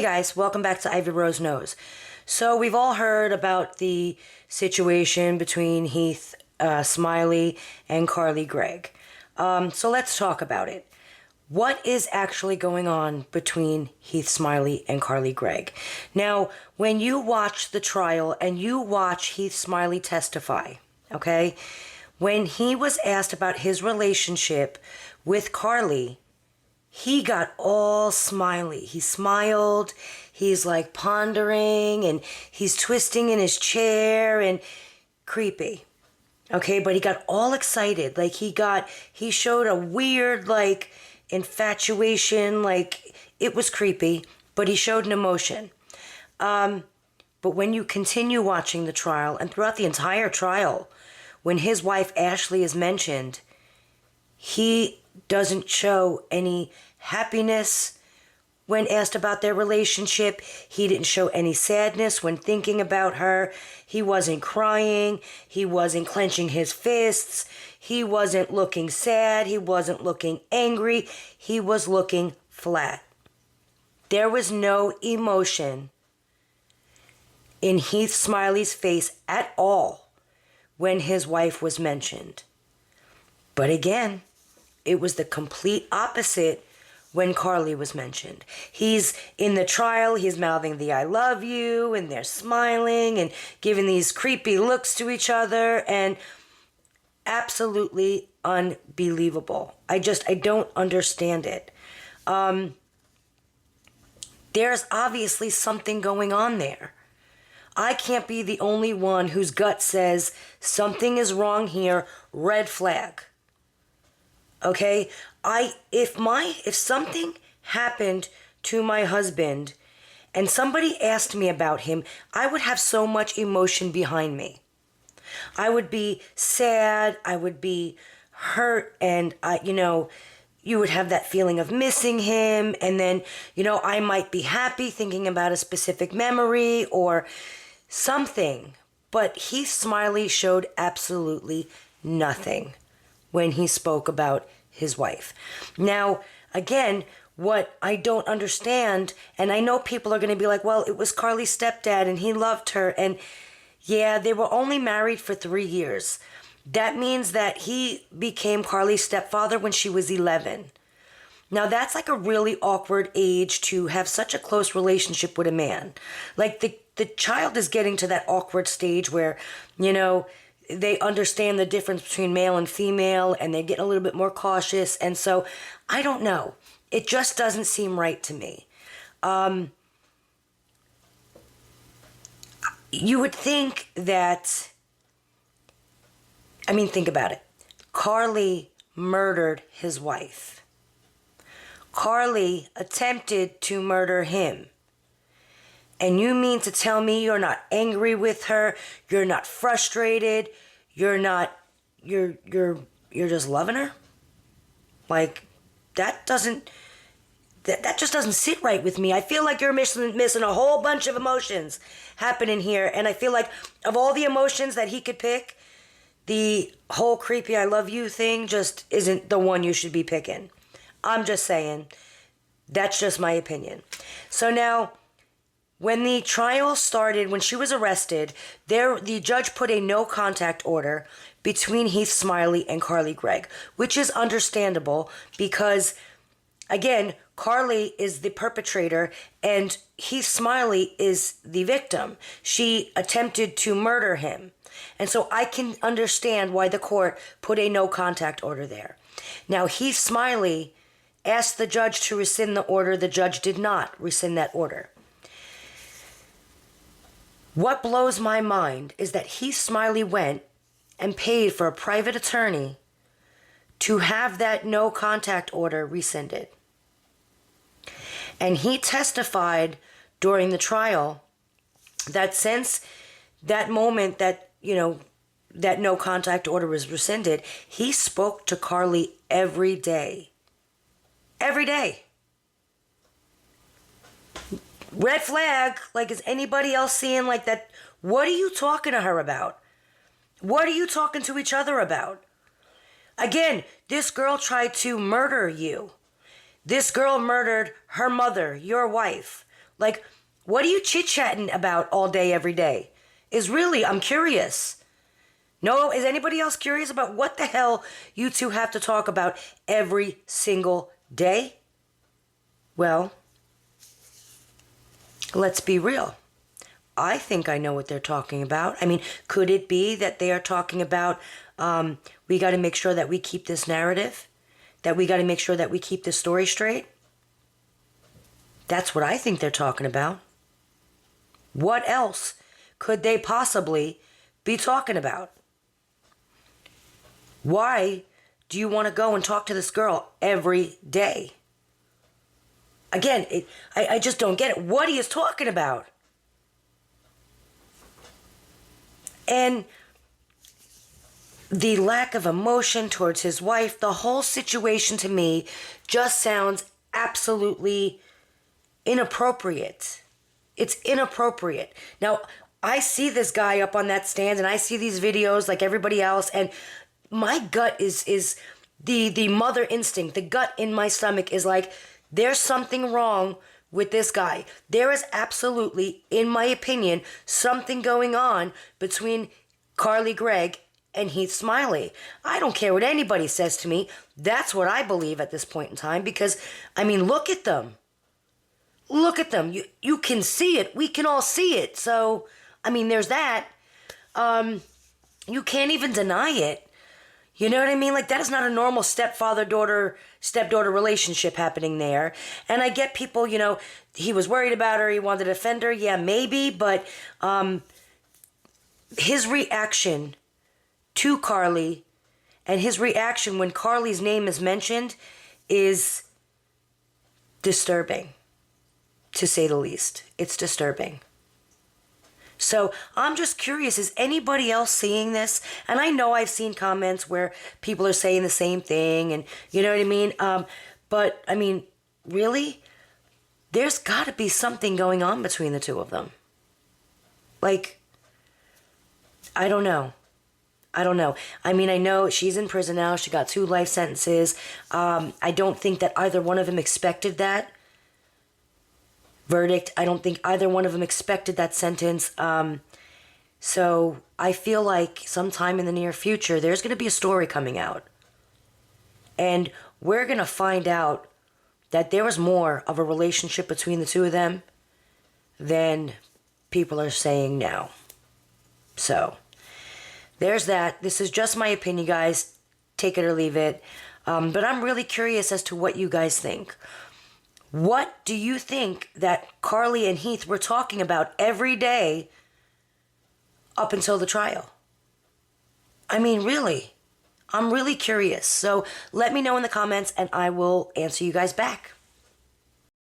Hey guys, welcome back to Ivy Rose Knows. So we've all heard about the situation between Heath Smylie and Carly Gregg. So let's talk about it. What is actually going on between Heath Smylie and Carly Gregg? Now, when you watch the trial and you watch Heath Smylie testify, okay, when he was asked about his relationship with Carly, he got all smiley. He smiled. He's like pondering and he's twisting in his chair and creepy. Okay, but he got all excited. Like he showed a weird like infatuation. Like it was creepy, but he showed an emotion. But when you continue watching the trial and throughout the entire trial, when his wife Ashley is mentioned, he doesn't show any happiness when asked about their relationship. He didn't show any sadness when thinking about her. He wasn't crying. He wasn't clenching his fists. He wasn't looking sad. He wasn't looking angry. He was looking flat. There was no emotion in Heath Smylie's face at all when his wife was mentioned. But again, it was the complete opposite when Carly was mentioned. He's in the trial, he's mouthing the I love you, and they're smiling and giving these creepy looks to each other, and absolutely unbelievable. I don't understand it. There's obviously something going on there. I can't be the only one whose gut says something is wrong here, red flag. Okay, if something happened to my husband and somebody asked me about him, I would have so much emotion behind me. I would be sad, I would be hurt, and you would have that feeling of missing him, and then, I might be happy thinking about a specific memory or something. But Heath Smylie showed absolutely nothing when he spoke about his wife. Now, again, what I don't understand, and I know people are going to be like, well, it was Carly's stepdad and he loved her, and yeah, they were only married for 3 years. That means that he became Carly's stepfather when she was 11. Now, that's like a really awkward age to have such a close relationship with a man. Like, the child is getting to that awkward stage where, they understand the difference between male and female, and they're getting a little bit more cautious. And so, I don't know. It just doesn't seem right to me. You would think that, think about it. Carly murdered his wife. Carly attempted to murder him. And you mean to tell me you're not angry with her, you're not frustrated, you're just loving her? Like, that just doesn't sit right with me. I feel like you're missing a whole bunch of emotions happening here, and I feel like of all the emotions that he could pick, the whole creepy I love you thing just isn't the one you should be picking. I'm just saying. That's just my opinion. So now, when the trial started, when she was arrested, the judge put a no contact order between Heath Smylie and Carly Gregg, which is understandable because, again, Carly is the perpetrator and Heath Smylie is the victim. She attempted to murder him. And so I can understand why the court put a no contact order there. Now, Heath Smylie asked the judge to rescind the order. The judge did not rescind that order. What blows my mind is that Heath Smylie went and paid for a private attorney to have that no contact order rescinded. And he testified during the trial that since that moment that, that no contact order was rescinded, he spoke to Carly every day. Every day. Red flag. Like, is anybody else seeing like that? What are you talking to her about? What are you talking to each other about? Again, this girl tried to murder you. This girl murdered her mother, your wife. Like, what are you chit-chatting about all day, every day? I'm curious. No, is anybody else curious about what the hell you two have to talk about every single day? Well, let's be real. I think I know what they're talking about. I mean, could it be that they are talking about we got to make sure that we keep this narrative? That we got to make sure that we keep this story straight? That's what I think they're talking about. What else could they possibly be talking about? Why do you want to go and talk to this girl every day? Again, I just don't get it. What he is talking about? And the lack of emotion towards his wife, the whole situation to me just sounds absolutely inappropriate. It's inappropriate. Now, I see this guy up on that stand and I see these videos like everybody else, and my gut is the mother instinct. The gut in my stomach is like, there's something wrong with this guy. There is absolutely, in my opinion, something going on between Gregg and Heath Smylie. I don't care what anybody says to me. That's what I believe at this point in time, because, I mean, look at them. Look at them. You can see it. We can all see it. So, I mean, there's that. You can't even deny it. You know what I mean? Like, that is not a normal stepdaughter relationship happening there. And I get people, he was worried about her, he wanted to defend her. Yeah, maybe, but his reaction to Carly and his reaction when Carly's name is mentioned is disturbing, to say the least. It's disturbing. So I'm just curious, is anybody else seeing this? And I know I've seen comments where people are saying the same thing, and you know what I mean? But, I mean, really? There's got to be something going on between the two of them. Like, I don't know. I mean, I know she's in prison now. She got 2 life sentences. I don't think that either one of them expected that verdict. I don't think either one of them expected that sentence. So I feel like sometime in the near future, there's going to be a story coming out. And we're going to find out that there was more of a relationship between the two of them than people are saying now. So there's that. This is just my opinion, guys. Take it or leave it. But I'm really curious as to what you guys think. What do you think that Carly and Heath were talking about every day up until the trial? I mean, really, I'm really curious. So let me know in the comments and I will answer you guys back.